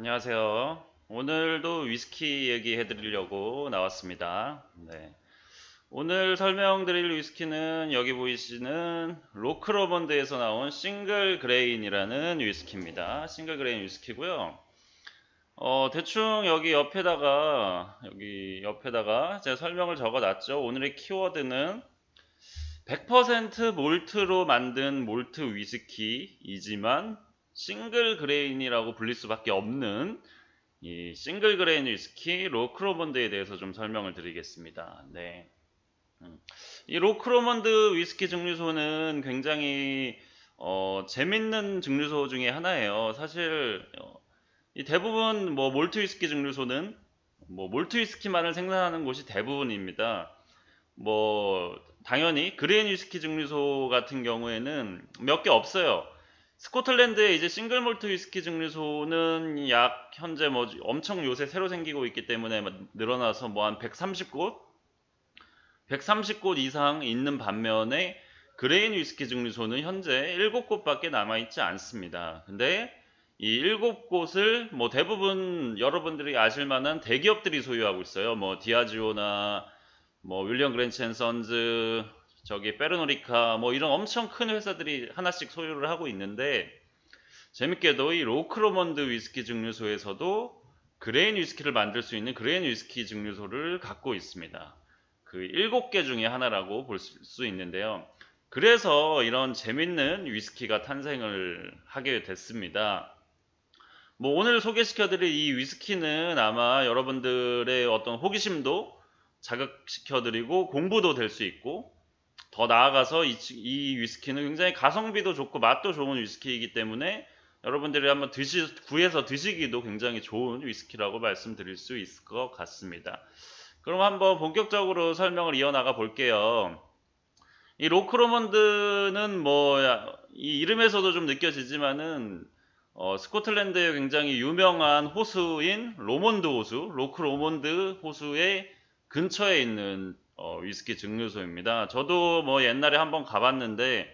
안녕하세요. 오늘도 위스키 얘기해 드리려고 나왔습니다. 네. 오늘 설명드릴 위스키는 여기 보이시는 로크로먼드에서 나온 싱글 그레인이라는 위스키입니다. 싱글 그레인 위스키고요. 대충 여기 옆에다가 제가 설명을 적어 놨죠. 오늘의 키워드는 100% 몰트로 만든 몰트 위스키이지만 싱글 그레인이라고 불릴 수밖에 없는 이 싱글 그레인 위스키 로크로먼드에 대해서 좀 설명을 드리겠습니다. 네. 이 로크로먼드 위스키 증류소는 굉장히 재밌는 증류소 중에 하나예요. 사실 이 대부분 뭐 몰트 위스키 증류소는 뭐 몰트 위스키만을 생산하는 곳이 대부분입니다. 뭐 당연히 그레인 위스키 증류소 같은 경우에는 몇 개 없어요. 스코틀랜드의 이제 싱글 몰트 위스키 증류소는 약 현재 뭐 엄청 요새 새로 생기고 있기 때문에 늘어나서 뭐 한 130곳 이상 있는 반면에 그레인 위스키 증류소는 현재 7곳밖에 남아 있지 않습니다. 근데 이 7곳을 뭐 대부분 여러분들이 아실 만한 대기업들이 소유하고 있어요. 뭐 디아지오나 뭐 윌리엄 그랜치 앤 선즈, 저기 페르노리카 뭐 이런 엄청 큰 회사들이 하나씩 소유를 하고 있는데 재밌게도 이 로크로먼드 위스키 증류소에서도 그레인 위스키를 만들 수 있는 그레인 위스키 증류소를 갖고 있습니다. 그 7개 중에 하나라고 볼 수 있는데요. 그래서 이런 재밌는 위스키가 탄생을 하게 됐습니다. 뭐 오늘 소개시켜드릴 이 위스키는 아마 여러분들의 어떤 호기심도 자극시켜드리고 공부도 될 수 있고 더 나아가서 이 위스키는 굉장히 가성비도 좋고 맛도 좋은 위스키이기 때문에 여러분들이 한번 구해서 드시기도 굉장히 좋은 위스키라고 말씀드릴 수 있을 것 같습니다. 그럼 한번 본격적으로 설명을 이어나가 볼게요. 이 로크로먼드는 뭐 이 이름에서도 좀 느껴지지만은 스코틀랜드의 굉장히 유명한 호수인 로몬드 호수, 로크 로몬드 호수의 근처에 있는 위스키 증류소입니다. 저도 뭐 옛날에 한번 가봤는데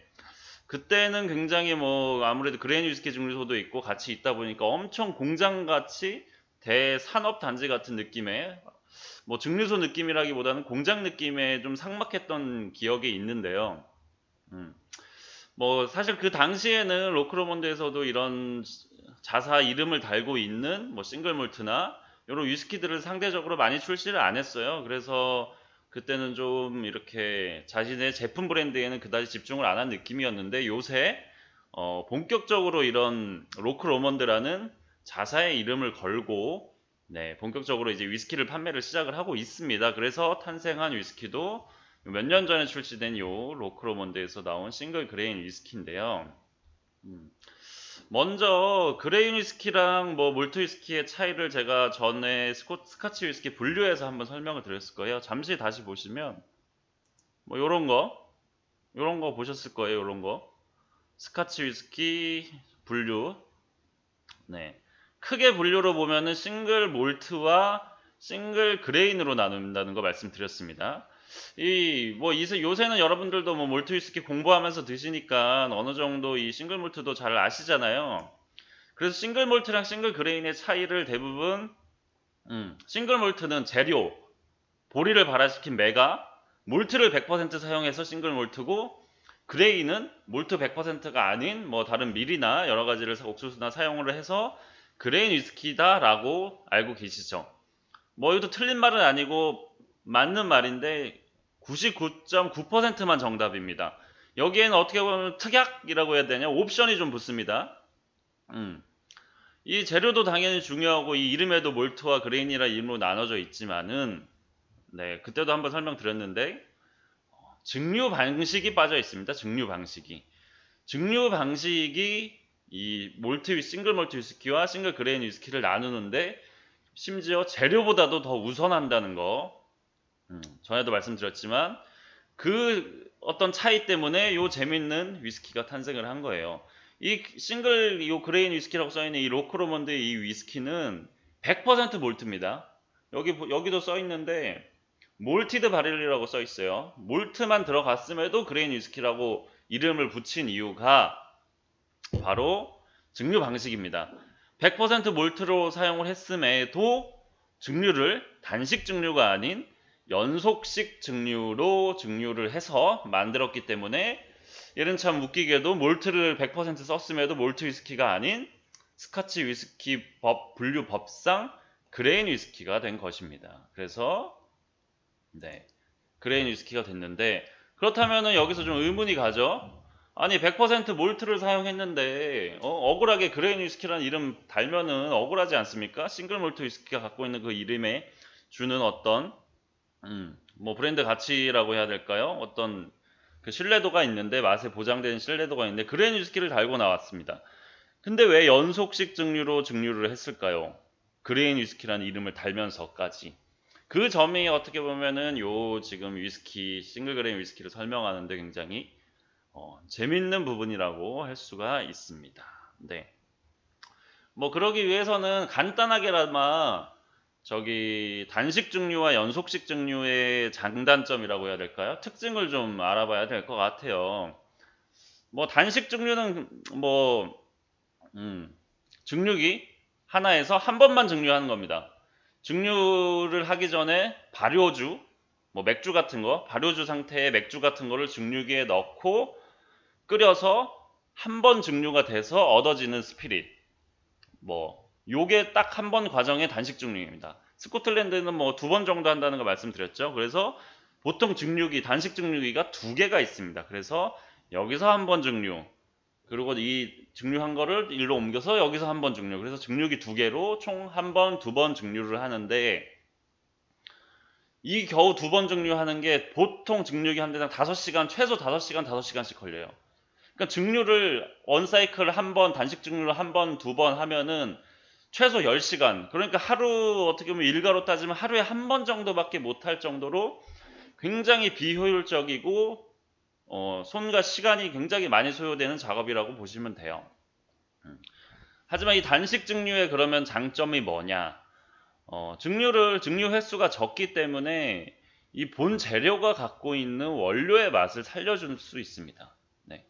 그때는 굉장히 뭐 아무래도 그레인 위스키 증류소도 있고 같이 있다 보니까 엄청 공장같이 대산업 단지 같은 느낌의 뭐 증류소 느낌이라기보다는 공장 느낌에 좀 삭막했던 기억이 있는데요. 음. 뭐 사실 그 당시에는 로크로먼드에서도 이런 자사 이름을 달고 있는 뭐 싱글 몰트나 이런 위스키들을 상대적으로 많이 출시를 안 했어요. 그래서 그때는 좀 이렇게 자신의 제품 브랜드에는 그다지 집중을 안 한 느낌이었는데 요새 본격적으로 이런 로크로먼드라는 자사의 이름을 걸고 네, 본격적으로 이제 위스키를 판매를 시작을 하고 있습니다. 그래서 탄생한 위스키도 몇 년 전에 출시된 요 로크로먼드에서 나온 싱글 그레인 위스키인데요. 음, 먼저 그레인 위스키랑 뭐 몰트 위스키의 차이를 제가 전에 스카치 위스키 분류해서 한번 설명을 드렸을 거예요. 잠시 다시 보시면 뭐 요런 거 보셨을 거예요. 요런 거. 스카치 위스키 분류. 네. 크게 분류로 보면은 싱글 몰트와 싱글 그레인으로 나눈다는 거 말씀드렸습니다. 요새는 여러분들도 뭐 몰트 위스키 공부하면서 드시니까 어느 정도 이 싱글 몰트도 잘 아시잖아요. 그래서 싱글 몰트랑 싱글 그레인의 차이를 대부분, 싱글 몰트는 재료, 보리를 발화시킨 메가, 몰트를 100% 사용해서 싱글 몰트고, 그레이는 몰트 100%가 아닌 뭐 다른 밀이나 여러 가지를 옥수수나 사용을 해서 그레인 위스키다라고 알고 계시죠? 뭐 이것도 틀린 말은 아니고 맞는 말인데 99.9%만 정답입니다. 여기에는 어떻게 보면 특약이라고 해야 되냐? 옵션이 좀 붙습니다. 음. 이 재료도 당연히 중요하고 이 이름에도 몰트와 그레인이라 이름으로 나눠져 있지만은 네, 그때도 한번 설명드렸는데 증류 방식이 빠져 있습니다. 증류 방식이. 증류 방식이 이 싱글 몰트 위스키와 싱글 그레인 위스키를 나누는데 심지어 재료보다도 더 우선한다는 거 전에도 말씀드렸지만 그 어떤 차이 때문에 요 재밌는 위스키가 탄생을 한 거예요. 요 그레인 위스키라고 써있는 이 로크로먼드의 이 위스키는 100% 몰트입니다. 여기도 써있는데 몰티드 바렐이라고 써있어요. 몰트만 들어갔음에도 그레인 위스키라고 이름을 붙인 이유가 바로 증류 방식입니다. 100% 몰트로 사용을 했음에도 증류를 단식 증류가 아닌 연속식 증류로 증류를 해서 만들었기 때문에 얘는 참 웃기게도 몰트를 100% 썼음에도 몰트 위스키가 아닌 스카치 위스키 분류 법상 그레인 위스키가 된 것입니다. 그래서 네, 그레인 위스키가 됐는데, 그렇다면은 여기서 좀 의문이 가죠. 아니 100% 몰트를 사용했는데 억울하게 그레인 위스키라는 이름 달면은 억울하지 않습니까? 싱글 몰트 위스키가 갖고 있는 그 이름에 주는 어떤 뭐 브랜드 가치라고 해야 될까요? 어떤 그 신뢰도가 있는데, 맛에 보장되는 신뢰도가 있는데 그레인 위스키를 달고 나왔습니다. 근데 왜 연속식 증류로 증류를 했을까요? 그레인 위스키라는 이름을 달면서까지. 그 점이 어떻게 보면은 요 지금 위스키, 싱글 그레인 위스키를 설명하는데 굉장히 재밌는 부분이라고 할 수가 있습니다. 네. 뭐 그러기 위해서는 간단하게나마 저기 단식 증류와 연속식 증류의 장단점이라고 해야 될까요? 특징을 좀 알아봐야 될 것 같아요. 뭐 단식 증류는 뭐 증류기 하나에서 한 번만 증류하는 겁니다. 증류를 하기 전에 발효주, 뭐 맥주 같은 거, 발효주 상태의 맥주 같은 거를 증류기에 넣고 끓여서 한 번 증류가 돼서 얻어지는 스피릿. 뭐 요게 딱 한 번 과정의 단식 증류입니다. 스코틀랜드는 뭐 두 번 정도 한다는 거 말씀드렸죠. 그래서 보통 증류기, 단식 증류기가 두 개가 있습니다. 그래서 여기서 한 번 증류, 그리고 이 증류한 거를 일로 옮겨서 여기서 한 번 증류. 그래서 증류기 두 개로 총 한 번, 두 번 증류를 하는데, 이 겨우 두 번 증류하는 게 보통 증류기 한 대당 5시간, 최소 5시간, 5시간씩 걸려요. 그러니까 증류를 원사이클 한 번, 단식 증류를 한 번, 두 번 하면은 최소 10시간. 그러니까 하루, 어떻게 보면 일가로 따지면 하루에 한 번 정도밖에 못할 정도로 굉장히 비효율적이고 손과 시간이 굉장히 많이 소요되는 작업이라고 보시면 돼요. 하지만 이 단식 증류의 그러면 장점이 뭐냐? 증류 횟수가 적기 때문에 이 본 재료가 갖고 있는 원료의 맛을 살려줄 수 있습니다. 네.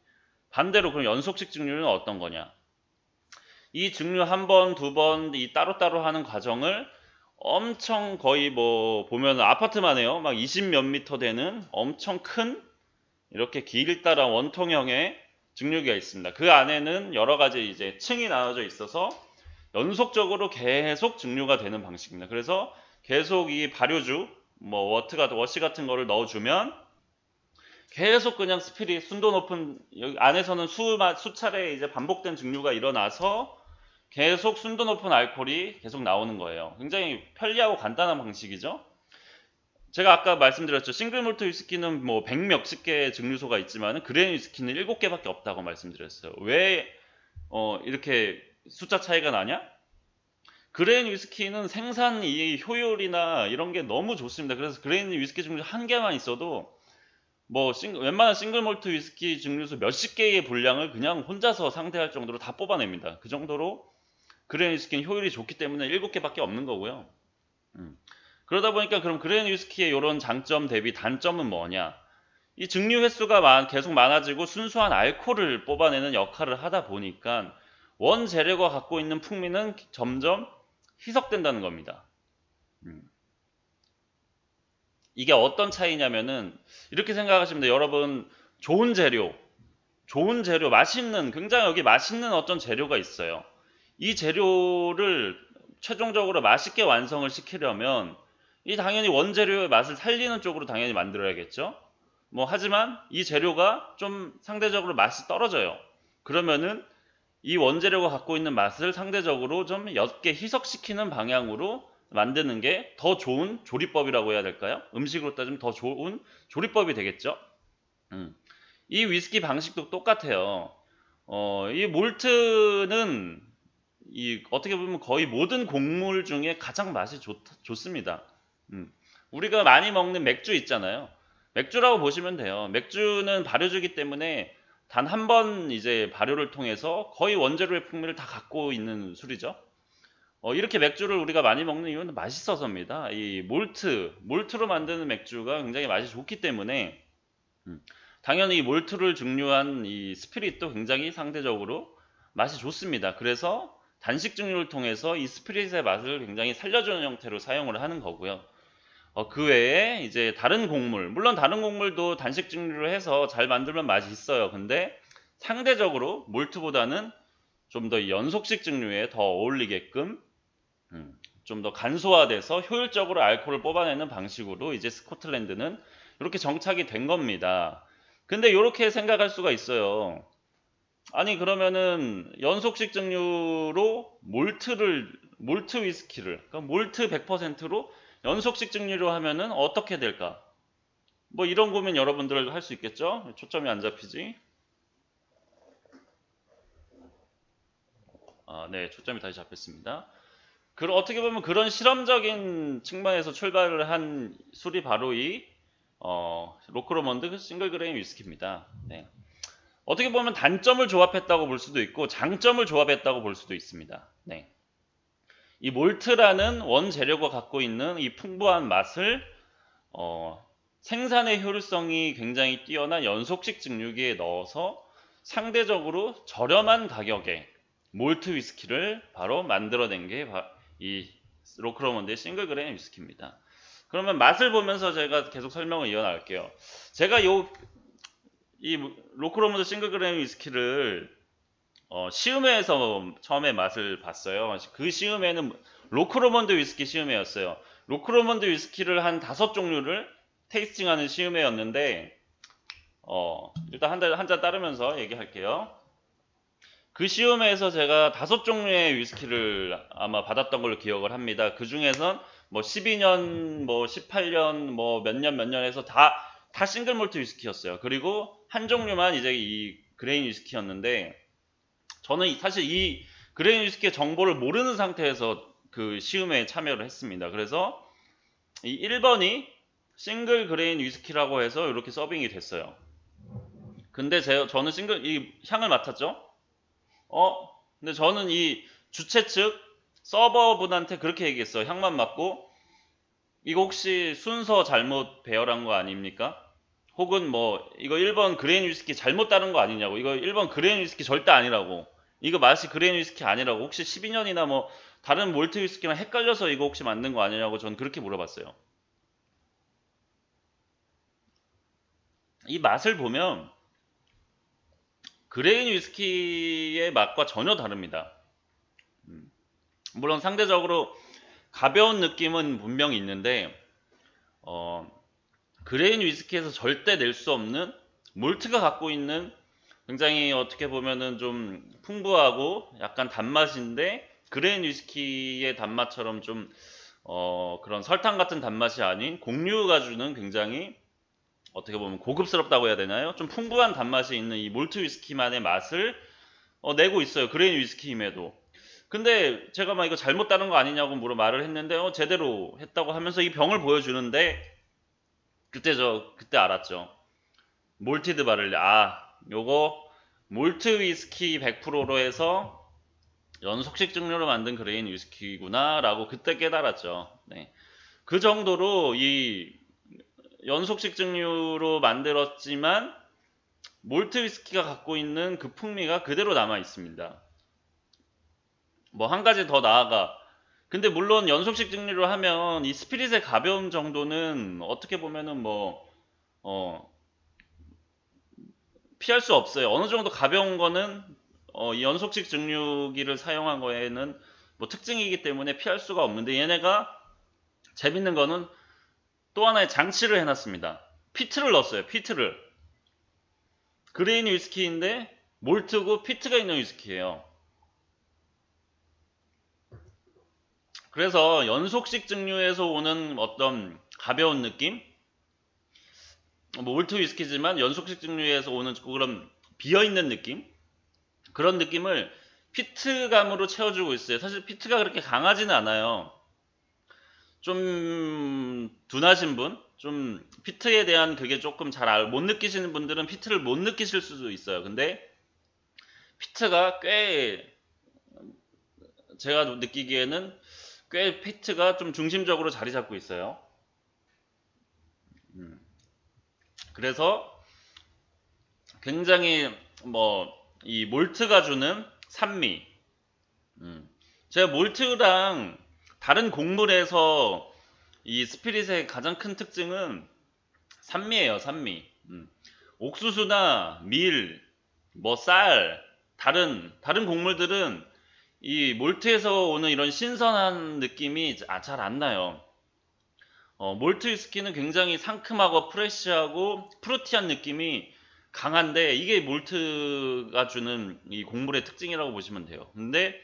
반대로 그럼 연속식 증류는 어떤 거냐? 이 증류 한 번, 두 번 이 따로따로 하는 과정을 엄청 거의 뭐 보면 아파트만 해요. 막 20 몇 미터 되는 엄청 큰 이렇게 길다란 원통형의 증류기가 있습니다. 그 안에는 여러 가지 이제 층이 나눠져 있어서 연속적으로 계속 증류가 되는 방식입니다. 그래서 계속 이 발효주, 뭐 워시 같은 거를 넣어주면 계속 그냥 스피릿, 순도 높은, 여기 안에서는 수차례 이제 반복된 증류가 일어나서 계속 순도 높은 알코올이 계속 나오는 거예요. 굉장히 편리하고 간단한 방식이죠. 제가 아까 말씀드렸죠. 싱글 몰트 위스키는 뭐 100 몇십 개의 증류소가 있지만 그레인 위스키는 7개밖에 없다고 말씀드렸어요. 왜 이렇게 숫자 차이가 나냐? 그레인 위스키는 생산 이 효율이나 이런 게 너무 좋습니다. 그래서 그레인 위스키 증류소 한 개만 있어도 뭐 웬만한 싱글 몰트 위스키 증류소 몇십 개의 분량을 그냥 혼자서 상대할 정도로 다 뽑아냅니다. 그 정도로 그레인 위스키는 효율이 좋기 때문에 7개밖에 없는 거고요. 그러다 보니까 그럼 그레인 위스키의 이런 장점 대비 단점은 뭐냐? 이 증류 횟수가 계속 많아지고 순수한 알코올을 뽑아내는 역할을 하다 보니까 원 재료가 갖고 있는 풍미는 점점 희석된다는 겁니다. 이게 어떤 차이냐면은 이렇게 생각하시면 돼요. 여러분, 좋은 재료, 맛있는, 굉장히 여기 맛있는 어떤 재료가 있어요. 이 재료를 최종적으로 맛있게 완성을 시키려면 이 당연히 원재료의 맛을 살리는 쪽으로 당연히 만들어야겠죠. 뭐 하지만 이 재료가 좀 상대적으로 맛이 떨어져요. 그러면은 이 원재료가 갖고 있는 맛을 상대적으로 좀 옅게 희석시키는 방향으로 만드는 게 더 좋은 조리법이라고 해야 될까요? 음식으로 따지면 더 좋은 조리법이 되겠죠. 이 위스키 방식도 똑같아요. 이 몰트는 어떻게 보면 거의 모든 곡물 중에 가장 맛이 좋습니다. 우리가 많이 먹는 맥주 있잖아요. 맥주라고 보시면 돼요. 맥주는 발효주기 때문에 단 한 번 이제 발효를 통해서 거의 원재료의 풍미를 다 갖고 있는 술이죠. 이렇게 맥주를 우리가 많이 먹는 이유는 맛있어서입니다. 이 몰트로 만드는 맥주가 굉장히 맛이 좋기 때문에 당연히 이 몰트를 증류한 이 스피릿도 굉장히 상대적으로 맛이 좋습니다. 그래서 단식 증류를 통해서 이 스피릿의 맛을 굉장히 살려주는 형태로 사용을 하는 거고요. 그 외에 이제 다른 곡물, 물론 다른 곡물도 단식 증류를 해서 잘 만들면 맛이 있어요. 근데 상대적으로 몰트보다는 좀 더 연속식 증류에 더 어울리게끔 좀 더 간소화돼서 효율적으로 알코올을 뽑아내는 방식으로 이제 스코틀랜드는 이렇게 정착이 된 겁니다. 근데 이렇게 생각할 수가 있어요. 아니 그러면은 연속식 증류로 몰트 위스키를 그러니까 몰트 100%로 연속식 증류로 하면은 어떻게 될까? 뭐 이런 고민 여러분들 할 수 있겠죠? 초점이 안 잡히지? 네, 초점이 다시 잡혔습니다. 어떻게 보면 그런 실험적인 측면에서 출발을 한 술이 바로 이 로크로먼드 싱글 그레인 위스키입니다. 네. 어떻게 보면 단점을 조합했다고 볼 수도 있고 장점을 조합했다고 볼 수도 있습니다. 네. 이 몰트라는 원재료가 갖고 있는 이 풍부한 맛을 생산의 효율성이 굉장히 뛰어난 연속식 증류기에 넣어서 상대적으로 저렴한 가격에 몰트 위스키를 바로 만들어낸 게 이 로크로먼드의 싱글 그레인 위스키입니다. 그러면 맛을 보면서 제가 계속 설명을 이어나갈게요. 제가 이 로크로먼드 싱글 그레인 위스키를 시음회에서 처음에 맛을 봤어요. 그 시음회는 로크로먼드 위스키 시음회였어요. 로크로먼드 위스키를 한 5종류를 테이스팅하는 시음회였는데 일단 한 잔 따르면서 얘기할게요. 그 시음회에서 제가 5종류의 위스키를 아마 받았던 걸로 기억을 합니다. 그 중에선 뭐 12년, 뭐 18년, 뭐 몇 년 해서 다 싱글 몰트 위스키였어요. 그리고 한 종류만 이제 이 그레인 위스키였는데 저는 사실 이 그레인 위스키의 정보를 모르는 상태에서 그 시음회에 참여를 했습니다. 그래서 이 1번이 싱글 그레인 위스키라고 해서 이렇게 서빙이 됐어요. 근데 저는 이 향을 맡았죠? 근데 저는 이 주최 측 서버분한테 그렇게 얘기했어요. 향만 맡고 이거 혹시 순서 잘못 배열한 거 아닙니까? 혹은 뭐 이거 1번 그레인 위스키 잘못 따른 거 아니냐고. 이거 1번 그레인 위스키 절대 아니라고. 이거 맛이 그레인 위스키 아니라고. 혹시 12년이나 뭐 다른 몰트 위스키랑 헷갈려서 이거 혹시 만든 거 아니냐고 저는 그렇게 물어봤어요. 이 맛을 보면 그레인 위스키의 맛과 전혀 다릅니다. 물론 상대적으로 가벼운 느낌은 분명히 있는데 그레인 위스키에서 절대 낼 수 없는 몰트가 갖고 있는 굉장히 어떻게 보면은 좀 풍부하고 약간 단맛인데 그레인 위스키의 단맛처럼 좀 그런 설탕 같은 단맛이 아닌 곡류가 주는 굉장히 어떻게 보면 고급스럽다고 해야 되나요? 좀 풍부한 단맛이 있는 이 몰트 위스키만의 맛을 내고 있어요. 그레인 위스키임에도. 근데 제가 막 이거 잘못 따른 거 아니냐고 말을 했는데 제대로 했다고 하면서 이 병을 보여주는데 그때 알았죠. 몰티드 바를레. 요거 몰트 위스키 100%로 해서 연속식 증류로 만든 그레인 위스키구나 라고 그때 깨달았죠. 네. 그 정도로 이 연속식 증류로 만들었지만 몰트 위스키가 갖고 있는 그 풍미가 그대로 남아 있습니다. 뭐 한 가지 더 나아가 근데 물론 연속식 증류를 하면 이 스피릿의 가벼움 정도는 어떻게 보면은 피할 수 없어요. 어느 정도 가벼운 거는 이 연속식 증류기를 사용한 거에는 뭐 특징이기 때문에 피할 수가 없는데 얘네가 재밌는 거는 또 하나의 장치를 해놨습니다. 피트를 넣었어요. 피트를. 그레인 위스키인데 몰트고 피트가 있는 위스키예요. 그래서 연속식 증류에서 오는 어떤 가벼운 느낌? 뭐 몰트 위스키지만 연속식 증류에서 오는 그런 비어있는 느낌? 그런 느낌을 피트감으로 채워주고 있어요. 사실 피트가 그렇게 강하지는 않아요. 좀 둔하신 분, 좀 피트에 대한 그게 조금 잘 못 느끼시는 분들은 피트를 못 느끼실 수도 있어요. 근데 피트가 제가 느끼기에는 꽤 피트가 좀 중심적으로 자리 잡고 있어요. 그래서 굉장히 이 몰트가 주는 산미, 제가 몰트랑 다른 곡물에서 이 스피릿의 가장 큰 특징은 산미예요, 산미. 옥수수나 밀, 뭐 쌀, 다른 곡물들은 이 몰트에서 오는 이런 신선한 느낌이 잘 안 나요. 몰트 위스키는 굉장히 상큼하고 프레쉬하고 프루티한 느낌이 강한데 이게 몰트가 주는 이 곡물의 특징이라고 보시면 돼요. 근데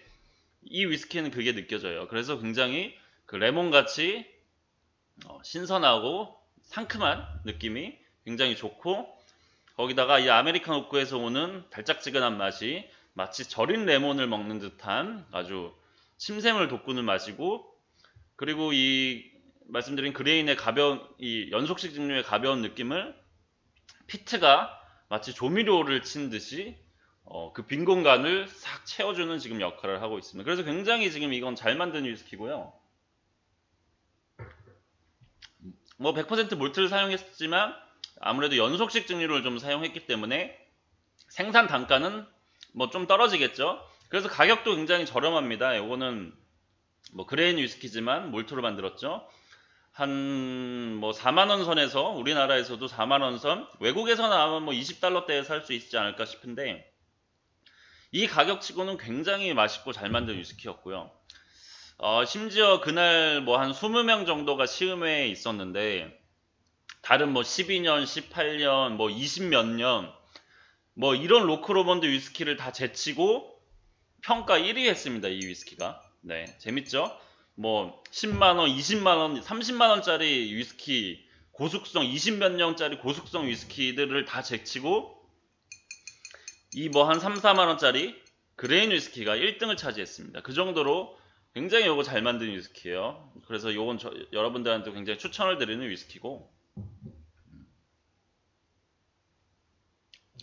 이 위스키는 그게 느껴져요. 그래서 굉장히 그 레몬같이 신선하고 상큼한 느낌이 굉장히 좋고, 거기다가 이 아메리칸 오크에서 오는 달짝지근한 맛이 마치 절인 레몬을 먹는 듯한 아주 침샘을 돋구는 맛이고, 그리고 이 말씀드린 그레인의 가벼운 이 연속식 증류의 가벼운 느낌을 피트가 마치 조미료를 친 듯이 그 빈 공간을 싹 채워주는 지금 역할을 하고 있습니다. 그래서 굉장히 지금 이건 잘 만든 위스키고요. 뭐 100% 몰트를 사용했지만 아무래도 연속식 증류를 좀 사용했기 때문에 생산 단가는 뭐 좀 떨어지겠죠. 그래서 가격도 굉장히 저렴합니다. 이거는 뭐 그레인 위스키지만 몰트로 만들었죠. 한 뭐 4만 원 선에서 우리나라에서도 4만 원 선, 외국에서는 아마 뭐 20달러대에 살 수 있지 않을까 싶은데 이 가격치고는 굉장히 맛있고 잘 만든 위스키였고요. 심지어 그날 뭐 한 20명 정도가 시음회에 있었는데 다른 뭐 12년, 18년, 뭐 20 몇 년 뭐 이런 로크로먼드 위스키를 다 제치고 평가 1위 했습니다. 이 위스키가. 네, 재밌죠? 뭐 10만원, 20만원, 30만원짜리 위스키, 고숙성 20 몇 년짜리 고숙성 위스키들을 다 제치고 이 뭐 한 3, 4만원짜리 그레인 위스키가 1등을 차지했습니다. 그 정도로 굉장히 요거 잘 만든 위스키예요. 그래서 요건 여러분들한테 굉장히 추천을 드리는 위스키고,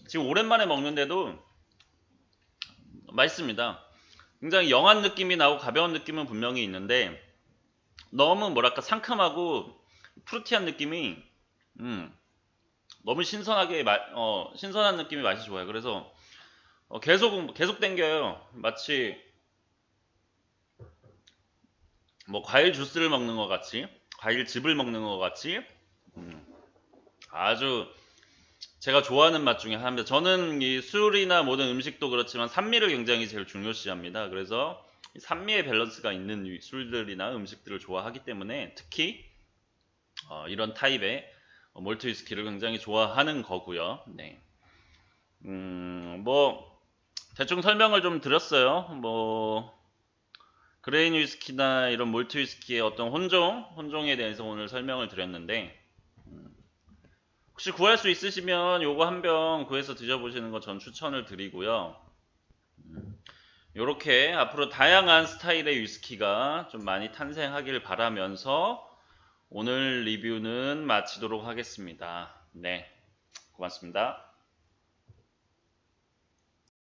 지금 오랜만에 먹는데도 맛있습니다. 굉장히 영한 느낌이 나고 가벼운 느낌은 분명히 있는데 너무 뭐랄까 상큼하고 프루티한 느낌이 너무 신선하게 신선한 느낌이 맛이 좋아요. 그래서 계속 땡겨요. 마치 뭐 과일 주스를 먹는 것 같이, 과일 즙을 먹는 것 같이 아주 제가 좋아하는 맛 중에 하나입니다. 저는 이 술이나 모든 음식도 그렇지만 산미를 굉장히 제일 중요시합니다. 그래서 산미의 밸런스가 있는 술들이나 음식들을 좋아하기 때문에 특히 이런 타입의 몰트 위스키를 굉장히 좋아하는 거고요. 네. 뭐 대충 설명을 좀 드렸어요. 뭐 그레인 위스키나 이런 몰트 위스키의 어떤 혼종에 대해서 오늘 설명을 드렸는데, 혹시 구할 수 있으시면 요거 한 병 구해서 드셔보시는 거 전 추천을 드리고요. 요렇게 앞으로 다양한 스타일의 위스키가 좀 많이 탄생하길 바라면서 오늘 리뷰는 마치도록 하겠습니다. 네, 고맙습니다.